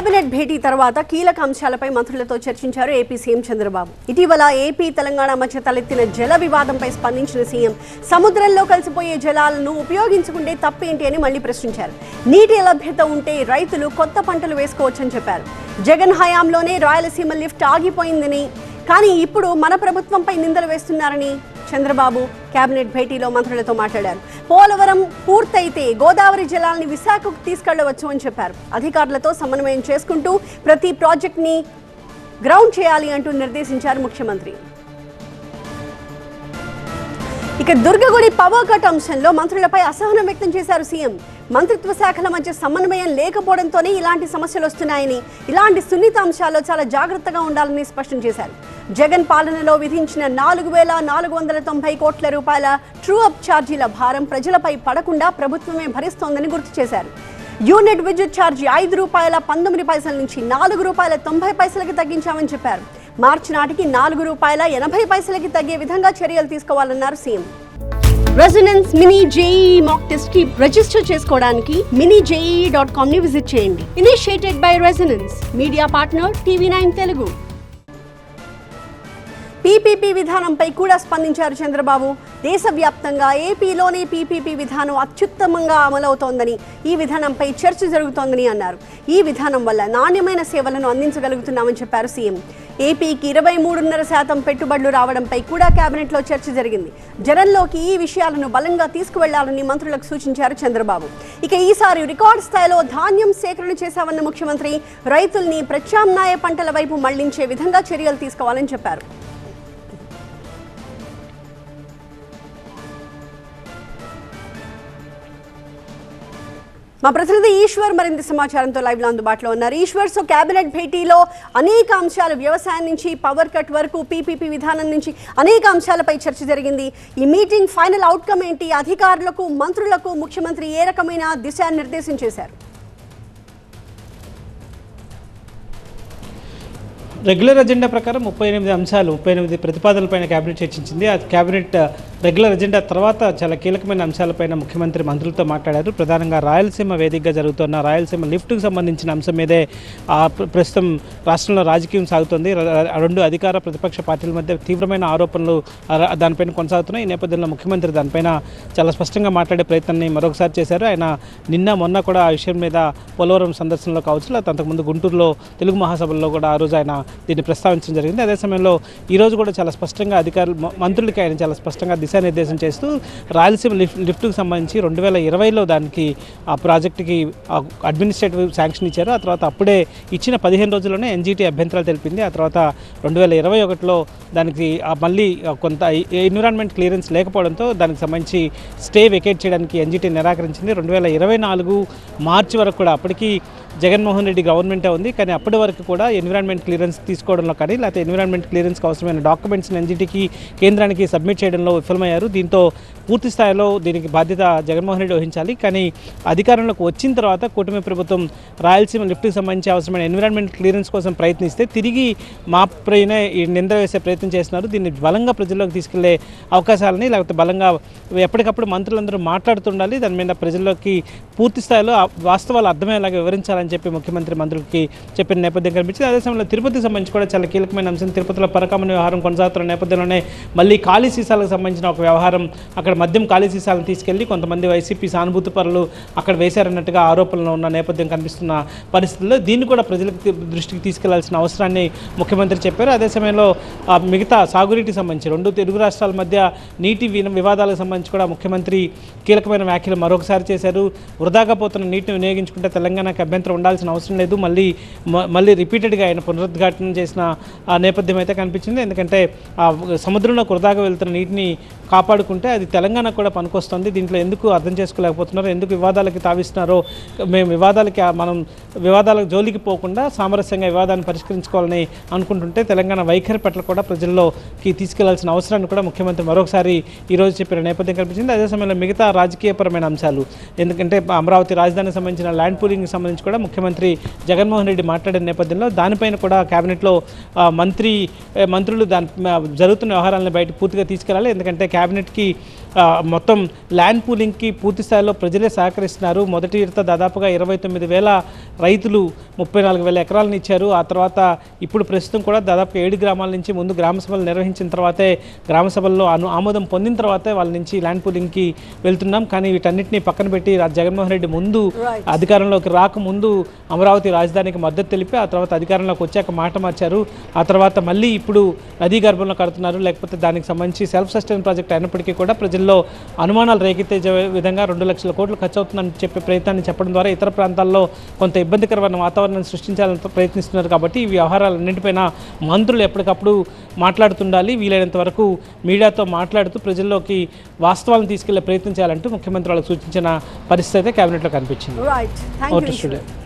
Cabinet భేటీ తర్వాత కీలక అంశాలపై మంత్రులతో చర్చించారు ఏపీ సీఎం చంద్రబాబు. ఇటీవల ఏపీ తెలంగాణ మధ్య తలెత్తిన జల వివాదంపై స్పందించిన సీఎం సముద్రంలో కలిసిపోయే జలాలను ఉపయోగించుకుంటే తప్పేంటి అని మళ్లీ ప్రశ్నించారు. నీటి లభ్యత ఉంటే రైతులు కొత్త పంటలు వేసుకోవచ్చని చెప్పారు. జగన్ హయాంలోనే రాయలసీమ లిఫ్ట్ ఆగిపోయిందని, కానీ ఇప్పుడు మన ప్రభుత్వంపై నిందలు వేస్తున్నారని చంద్రబాబు కేబినెట్ భేటీలో మంత్రులతో మాట్లాడారు. పోలవరం పూర్తయితే గోదావరి జలాల్ని విశాఖకు తీసుకెళ్లవచ్చు అని చెప్పారు. అధికారులతో సమన్వయం చేసుకుంటూ ప్రతి ప్రాజెక్ట్ని గ్రౌండ్ చేయాలి అంటూ నిర్దేశించారు ముఖ్యమంత్రి. ఇక దుర్గగుడి పవర్ కట్ అంశంలో మంత్రులపై అసహనం వ్యక్తం చేశారు సీఎం. మంత్రిత్వ శాఖల మధ్య సమన్వయం లేకపోవడంతోనే ఇలాంటి సమస్యలు వస్తున్నాయని, ఇలాంటి సున్నిత అంశాల్లో చాలా జాగ్రత్తగా ఉండాలని స్పష్టం చేశారు. జగన్ పాలనలో విధించిన 4,490 కోట్ల రూపాయల ట్రూ అప్ ఛార్జీల భారం ప్రజలపై పడకుండా ప్రభుత్వమే భరిస్తోందని గుర్తు చేశారు. యూనిట్ విద్యుత్ ఛార్జీ ₹5.19 నుంచి ₹4.90కి తగ్గించామని చెప్పారు. మార్చి నాటికి ₹4.80కి తగ్గే విధంగా చర్యలు తీసుకోవాలన్నారు CM. Resonance mini JEE mock test కి రిజిస్టర్ చేసుకోవడానికి minijee.com ని విజిట్ చేయండి. Initiated by resonance, media partner TV9 Telugu. PPP విధానంపై కూడా స్పందించారు చంద్రబాబు. దేశవ్యాప్తంగా ఏపీలోనే పీపీపీ విధానం అత్యుత్తమంగా అమలవుతోందని, ఈ విధానంపై చర్చ జరుగుతోందని అన్నారు. ఈ విధానం వల్ల నాణ్యమైన సేవలను అందించగలుగుతున్నామని చెప్పారు సీఎం. ఏపీకి 23.5% పెట్టుబడులు రావడంపై కూడా కేబినెట్లో చర్చ జరిగింది. జనంలోకి ఈ విషయాలను బలంగా తీసుకువెళ్లాలని మంత్రులకు సూచించారు చంద్రబాబు. ఇక ఈసారి రికార్డు స్థాయిలో ధాన్యం సేకరణ చేశామన్న ముఖ్యమంత్రి రైతుల్ని ప్రత్యామ్నాయ పంటల వైపు మళ్లించే విధంగా చర్యలు తీసుకోవాలని చెప్పారు. మా ప్రతినిధి ఈశ్వర్ మరింత సమాచారంతో లైవ్ లో అందుబాటులో ఉన్నారు. ఈశ్వర్, సో కేబినెట్ భేటీలో అనేక అంశాలు, వ్యవసాయం నుంచి పవర్ కట్ వరకు, పీపీపీ విధానం నుంచి అనేక అంశాలపై చర్చ జరిగింది. ఈ మీటింగ్ ఫైనల్ అవుట్కమ్ ఏంటి? అధికారులకు, మంత్రులకు ముఖ్యమంత్రి ఏ రకమైన దిశానిర్దేశం చేశారు? రెగ్యులర్ అజెండా ప్రకారం 38 అంశాలు, 38 ప్రతిపాదనలపైన కేబినెట్ చర్చించింది. ఆ కేబినెట్ రెగ్యులర్ అజెండా తర్వాత చాలా కీలకమైన అంశాలపైన ముఖ్యమంత్రి మంత్రులతో మాట్లాడారు. ప్రధానంగా రాయలసీమ వేదికగా జరుగుతున్న రాయలసీమ లిఫ్ట్కు సంబంధించిన అంశం మీదే ప్రస్తుతం రాష్ట్రంలో రాజకీయం సాగుతోంది. రెండు అధికార ప్రతిపక్ష పార్టీల మధ్య తీవ్రమైన ఆరోపణలు దానిపైన కొనసాగుతున్నాయి. ఈ నేపథ్యంలో ముఖ్యమంత్రి దానిపైన చాలా స్పష్టంగా మాట్లాడే ప్రయత్నాన్ని మరొకసారి చేశారు. ఆయన మొన్న కూడా ఆ విషయం మీద పోలవరం సందర్శనలో కావచ్చు, లేకపోతే అంతకుముందు గుంటూరులో తెలుగు మహాసభల్లో కూడా ఆ రోజు ఆయన దీన్ని ప్రస్తావించడం జరిగింది. అదే సమయంలో ఈరోజు కూడా చాలా స్పష్టంగా మంత్రులకి ఆయన చాలా స్పష్టంగా దిశానిర్దేశం చేస్తూ రాయలసీమ లిఫ్ట్కు సంబంధించి 2020లో దానికి ఆ ప్రాజెక్టుకి అడ్మినిస్ట్రేటివ్ శాంక్షన్ ఇచ్చారు. ఆ తర్వాత అప్పుడే ఇచ్చిన 15 రోజుల్లోనే ఎన్జీటీ అభ్యంతరాలు తెలిపింది. ఆ తర్వాత 2021లో దానికి మళ్ళీ కొంత ఎన్విరాన్మెంట్ క్లియరెన్స్ లేకపోవడంతో దానికి సంబంధించి స్టే వెకేట్ చేయడానికి ఎన్జీటీ నిరాకరించింది. 2024 మార్చి వరకు కూడా, అప్పటికి జగన్మోహన్ రెడ్డి గవర్నమెంటే ఉంది, కానీ అప్పటి వరకు కూడా ఎన్విరాన్మెంట్ క్లియరెన్స్ తీసుకోవడంలో కానీ, లేకపోతే ఎన్విరాన్మెంట్ క్లియరెన్స్కి అవసరమైన డాక్యుమెంట్స్ని ఎన్జీటీకి కేంద్రానికి సబ్మిట్ చేయడంలో విఫలమయ్యారు. దీంతో పూర్తి స్థాయిలో దీనికి బాధ్యత జగన్మోహన్ రెడ్డి వహించాలి. కానీ అధికారంలోకి వచ్చిన తర్వాత కూటమి ప్రభుత్వం రాయలసీమ లిఫ్ట్కి సంబంధించి అవసరమైన ఎన్విరాన్మెంట్ క్లియరెన్స్ కోసం ప్రయత్నిస్తే తిరిగి మా పైన నింద వేసే ప్రయత్నం చేస్తున్నారు. దీన్ని బలంగా ప్రజల్లోకి తీసుకెళ్లే అవకాశాలని, లేకపోతే బలంగా ఎప్పటికప్పుడు మంత్రులందరూ మాట్లాడుతుండాలి. దాని మీద ప్రజల్లోకి పూర్తి స్థాయిలో వాస్తవాలు అర్థమయ్యేలాగా వివరించాలని చెప్పి ముఖ్యమంత్రి మంత్రులకి చెప్పిన నేపథ్యం కనిపించింది. అదే సమయంలో తిరుపతికి సంబంధించి కూడా చాలా కీలకమైన అంశం. తిరుపతిలో పరకామణి వ్యవహారం కొనసాగుతున్న నేపథ్యంలోనే మళ్ళీ ఖాళీ సీసాలకు సంబంధించిన ఒక వ్యవహారం, అక్కడ మద్యం ఖాళీ సీసాలను తీసుకెళ్లి కొంతమంది వైసీపీ సానుభూతి పరులు అక్కడ వేశారన్నట్టుగా ఆరోపణలు ఉన్న నేపథ్యం కనిపిస్తున్న పరిస్థితుల్లో దీన్ని కూడా ప్రజలకు దృష్టికి తీసుకెళ్లాల్సిన అవసరాన్ని ముఖ్యమంత్రి చెప్పారు. అదే సమయంలో మిగతా సాగునీటికి సంబంధించి రెండు తెలుగు రాష్ట్రాల మధ్య నీటి వివాదాలకు సంబంధించి కూడా ముఖ్యమంత్రి కీలకమైన వ్యాఖ్యలు మరొకసారి చేశారు. వృధాగా పోతున్న నీటిని వినియోగించుకుంటే తెలంగాణకు అభ్యంతరం ఉండాల్సిన అవసరం లేదు, మళ్ళీ రిపీటెడ్గా ఆయన పునరుద్ఘాటన చేసిన నేపథ్యం అయితే కనిపించింది. ఎందుకంటే సముద్రంలో వృధాగా వెళ్తున్న నీటిని కాపాడుకుంటే అది తెలంగాణకు కూడా పనికొస్తుంది. దీంట్లో ఎందుకు అర్థం చేసుకోలేకపోతున్నారు, ఎందుకు వివాదాలకి తావిస్తున్నారో, మేము వివాదాలకు జోలికి పోకుండా సామరస్యంగా వివాదాన్ని పరిష్కరించుకోవాలని అనుకుంటుంటే తెలంగాణ వైఖరి పట్ల కూడా ప్రజల్లోకి తీసుకెళ్లాల్సిన అవసరాన్ని కూడా ముఖ్యమంత్రి మరొకసారి ఈరోజు చెప్పిన నేపథ్యం కనిపించింది. అదే సమయంలో మిగతా రాజకీయపరమైన అంశాలు, ఎందుకంటే అమరావతి రాజధానికి సంబంధించిన ల్యాండ్ పూలింగ్కి సంబంధించి కూడా ముఖ్యమంత్రి జగన్మోహన్ రెడ్డి మాట్లాడిన నేపథ్యంలో దానిపైన కూడా కేబినెట్లో మంత్రులు జరుగుతున్న వ్యవహారాలను బయట పూర్తిగా తీసుకెళ్లాలి. ఎందుకంటే కేబినెట్కి మొత్తం ల్యాండ్ పూలింగ్కి పూర్తి స్థాయిలో ప్రజలే సహకరిస్తున్నారు. మొదటి విడత దాదాపుగా 29,000 రైతులు 34,000 ఎకరాలను ఇచ్చారు. ఆ తర్వాత ఇప్పుడు ప్రస్తుతం కూడా దాదాపు 7 గ్రామాల నుంచి ముందు గ్రామ సభలు నిర్వహించిన తర్వాతే గ్రామ సభల్లో ఆమోదం పొందిన తర్వాతే వాళ్ళ నుంచి ల్యాండ్ పూలింగ్కి వెళ్తున్నాం. కానీ వీటన్నిటిని పక్కన పెట్టి జగన్మోహన్ రెడ్డి ముందు అధికారంలోకి రాకముందు అమరావతి రాజధానికి మద్దతు తెలిపి ఆ తర్వాత అధికారంలోకి వచ్చాక మాట మార్చారు. ఆ తర్వాత మళ్ళీ ఇప్పుడు నదీ గర్భంలో కడుతున్నారు, లేకపోతే దానికి సంబంధించి సెల్ఫ్ సస్టైన్ ప్రాజెక్ట్ అయినప్పటికీ కూడా ప్రజల్లో అనుమానాలు రేకెత్తే విధంగా 2 లక్షల కోట్లు ఖర్చు అవుతుందని చెప్పే ప్రయత్నాన్ని చెప్పడం ద్వారా ఇతర ప్రాంతాల్లో కొంత ఇబ్బందికరమైన వాతావరణాన్ని సృష్టించాలని ప్రయత్నిస్తున్నారు. కాబట్టి ఈ వ్యవహారాలన్నింటిపైన మంత్రులు ఎప్పటికప్పుడు మాట్లాడుతుండాలి. వీలైనంత వరకు మీడియాతో మాట్లాడుతూ ప్రజల్లోకి వాస్తవాలను తీసుకెళ్లే ప్రయత్నం చేయాలంటూ ముఖ్యమంత్రి వాళ్ళకు సూచించిన పరిస్థితి అయితే కేబినెట్లో కనిపించింది. Right, thank you.